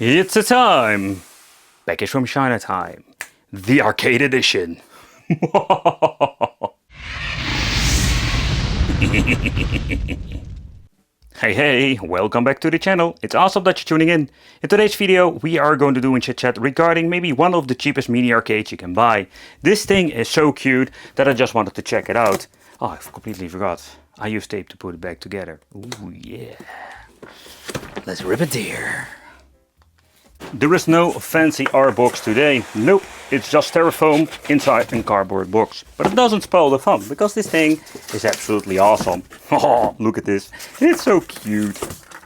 It's a time! Package from China time. The arcade edition. Hey, welcome back to the channel. It's awesome that you're tuning in. In today's video, we are going to do a chit chat regarding maybe one of the cheapest mini arcades you can buy. This thing is so cute that I just wanted to check it out. Oh, I completely forgot. I used tape to put it back together. Ooh, yeah. Let's rip it here. There is no fancy art box today. Nope, it's just styrofoam inside a cardboard box. But it doesn't spoil the fun, because this thing is absolutely awesome. Oh, look at this. It's so cute.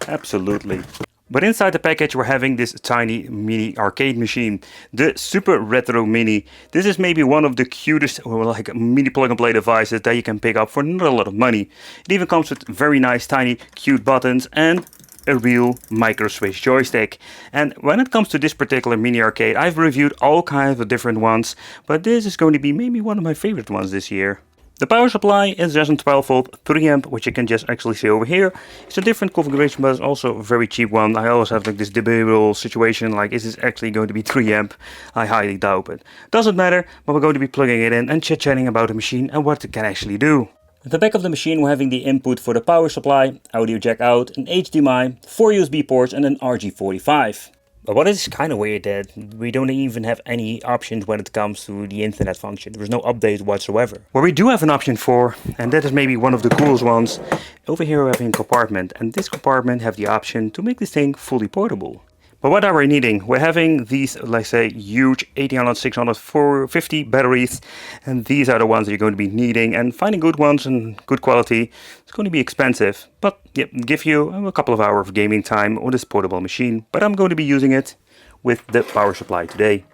Absolutely. But inside the package we're having this tiny mini arcade machine. The Super Retro Mini. This is maybe one of the cutest like mini plug and play devices that you can pick up for not a lot of money. It even comes with very nice tiny cute buttons and a real micro switch joystick. And when it comes to this particular mini arcade, I've reviewed all kinds of different ones, but this is going to be maybe one of my favorite ones this year. The power supply is just a 12 volt 3 amp, which you can just actually see over here. It's a different configuration, but it's also a very cheap one. I always have like this debatable situation, like is this actually going to be 3 amp? I highly doubt it. Doesn't matter, but we're going to be plugging it in and chit-chatting about the machine and what it can actually do. At the back of the machine we're having the input for the power supply, audio jack out, an HDMI, 4 USB ports and an RJ45. But what is kind of weird that we don't even have any options when it comes to the internet function. There's no update whatsoever. What we do have an option for, and that is maybe one of the coolest ones, over here we're having a compartment, and this compartment have the option to make this thing fully portable. But what are we needing? We're having these, let's say, huge 1800, 600, 450 batteries, and these are the ones that you're going to be needing, and finding good ones and good quality is going to be expensive, but yeah, give you a couple of hours of gaming time on this portable machine. But I'm going to be using it with the power supply today.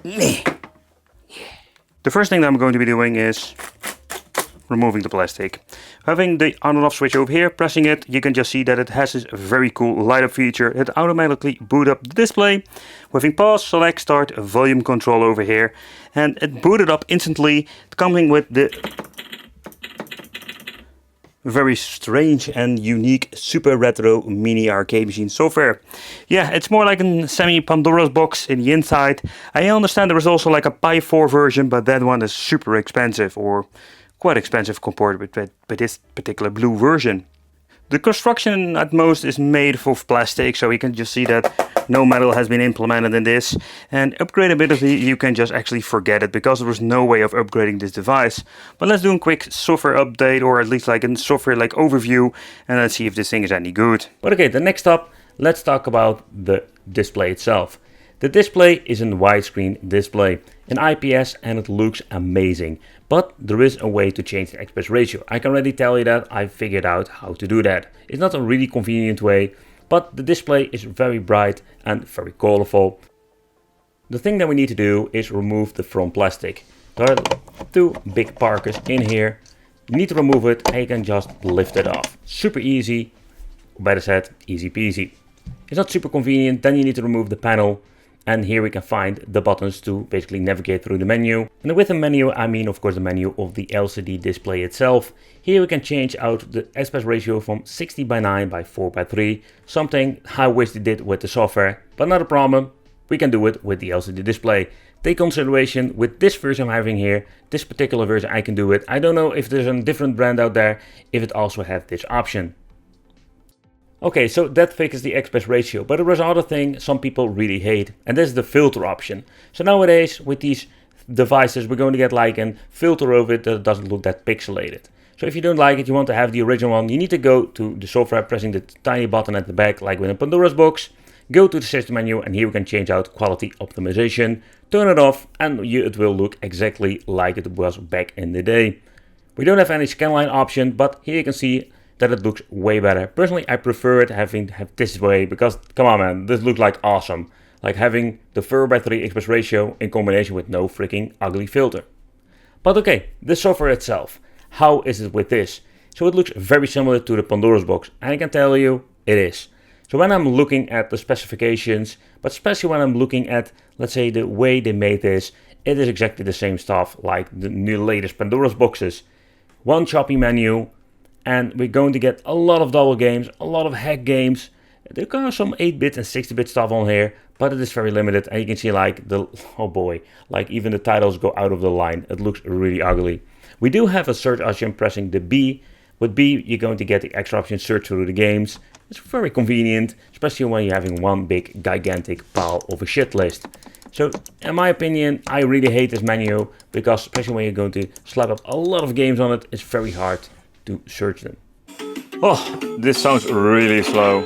The first thing that I'm going to be doing is removing the plastic. Having the on and off switch over here, pressing it, you can just see that it has this very cool light up feature. It automatically boot up the display. Having pause, select, start, volume control over here, and it booted up instantly, coming with the very strange and unique Super Retro Mini Arcade Machine software. Yeah, it's more like a semi-Pandora's box in the inside. I understand there is also like a Pi 4 version, but that one is super expensive, or quite expensive compared with this particular blue version. The construction at most is made of plastic, so you can just see that no metal has been implemented in this. And upgradability, you can just actually forget it, because there was no way of upgrading this device. But let's do a quick software update, or at least like a software like overview, and let's see if this thing is any good. But okay, the next up, let's talk about the display itself. The display is a widescreen display, an IPS, and it looks amazing. But there is a way to change the aspect ratio. I can already tell you that I figured out how to do that. It's not a really convenient way, but the display is very bright and very colorful. The thing that we need to do is remove the front plastic. There are two big parkers in here. You need to remove it and you can just lift it off. Super easy, or better said, easy peasy. It's not super convenient, then you need to remove the panel. And here we can find the buttons to basically navigate through the menu. And with the menu, I mean of course the menu of the LCD display itself. Here we can change out the aspect ratio from 60:9 by 4:3. Something I wish they did with the software, but not a problem. We can do it with the LCD display. Take consideration with this version I'm having here, this particular version I can do it. I don't know if there's a different brand out there, if it also has this option. Okay, so that fixes the aspect ratio, but there was another thing some people really hate, and this is the filter option. So nowadays, with these devices, we're going to get like a filter over it that doesn't look that pixelated. So if you don't like it, you want to have the original one, you need to go to the software, pressing the tiny button at the back, like with a Pandora's box, go to the system menu, and here we can change out quality optimization, turn it off, and it will look exactly like it was back in the day. We don't have any scanline option, but here you can see that it looks way better. Personally, I prefer it have this way, because come on man, this looks like awesome. Like having the 4:3 aspect ratio in combination with no freaking ugly filter. But okay, the software itself, how is it with this? So it looks very similar to the Pandora's box, and I can tell you it is. So when I'm looking at the specifications, but especially when I'm looking at, let's say, the way they made this, it is exactly the same stuff like the new latest Pandora's boxes. One choppy menu, and we're going to get a lot of double games, a lot of hack games, There are some 8-bit and 60-bit stuff on here, but it is very limited, and you can see like oh boy, like even the titles go out of the line. It looks really ugly. We do have a search option pressing the B. With B, you're going to get the extra option search through the games. It's very convenient, especially when you're having one big gigantic pile of a shit list. So, in my opinion, I really hate this menu, because especially when you're going to slap up a lot of games on it, it's very hard to search them. Oh, this sounds really slow.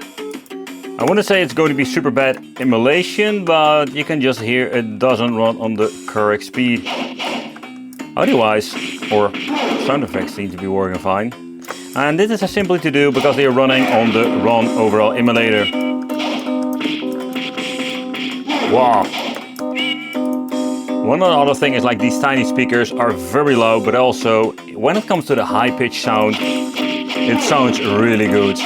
I want to say it's going to be super bad emulation, but you can just hear it doesn't run on the correct speed. Otherwise, or sound effects seem to be working fine. And this is simply to do because they are running on the wrong overall emulator. Wow. One other thing is like these tiny speakers are very loud, but also when it comes to the high pitch sound, it sounds really good.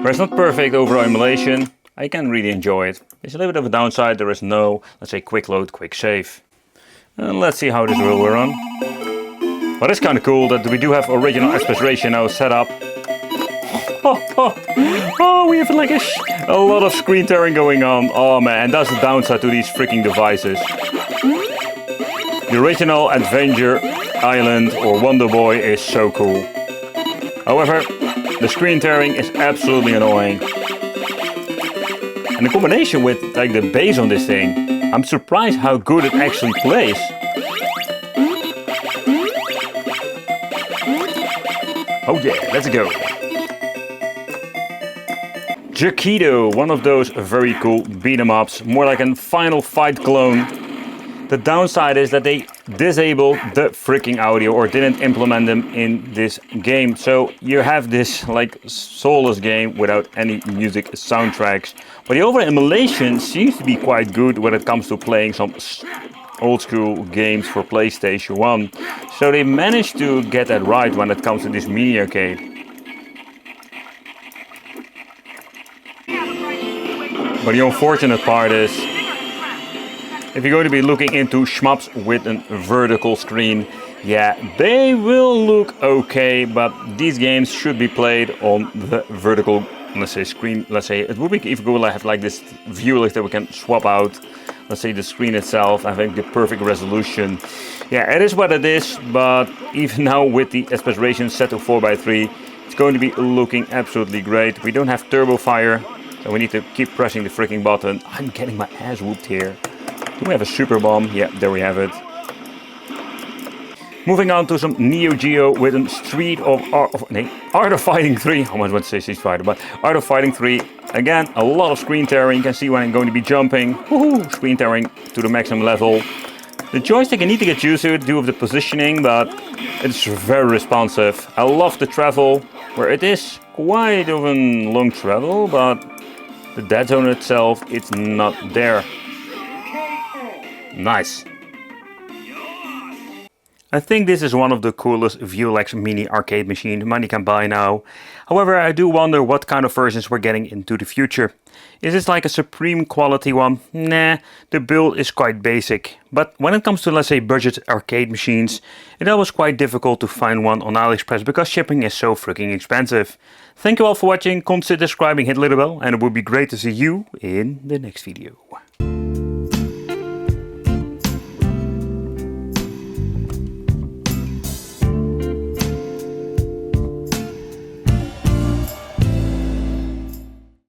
Where it's not perfect overall emulation, I can really enjoy it. There's a little bit of a downside, there is no, let's say, quick load, quick save. And let's see how this will run. But it's kind of cool that we do have original aspect ratio now set up. Oh, we have like a lot of screen tearing going on. Oh man, and that's the downside to these freaking devices. The original Adventure Island or Wonder Boy is so cool. However, the screen tearing is absolutely annoying. And the combination with like the bass on this thing, I'm surprised how good it actually plays. Oh yeah, let's go. Jaquito, one of those very cool beat 'em ups, more like a Final Fight clone. The downside is that they disabled the freaking audio or didn't implement them in this game. So you have this like soulless game without any music soundtracks. But the overall emulation seems to be quite good when it comes to playing some old school games for PlayStation 1. So they managed to get that right when it comes to this mini arcade. But the unfortunate part is, if you're going to be looking into shmups with a vertical screen, yeah, they will look okay, but these games should be played on the vertical, let's say, screen. Let's say it would be if we have like this Viewlex that we can swap out, let's say the screen itself, having the perfect resolution. Yeah, it is what it is, but even now with the aspect ratio set to 4:3, it's going to be looking absolutely great. We don't have turbo fire, so we need to keep pressing the freaking button. I'm getting my ass whooped here. Do we have a super bomb? Yeah, there we have it. Moving on to some Neo Geo with a Art of Fighting 3. I almost want to say Street Fighter, but Art of Fighting 3. Again, a lot of screen tearing. You can see when I'm going to be jumping. Woohoo! Screen tearing to the maximum level. The joystick, I need to get used to it due to the positioning, but it's very responsive. I love the travel, where it is quite of a long travel, but the dead zone itself, it's not there. Nice. I think this is one of the coolest Viewlex mini arcade machines money can buy now. However, I do wonder what kind of versions we're getting into the future. Is this like a supreme quality one? Nah, the build is quite basic. But when it comes to, let's say, budget arcade machines, it was quite difficult to find one on AliExpress because shipping is so freaking expensive. Thank you all for watching, consider subscribing, hit the little bell, and it would be great to see you in the next video.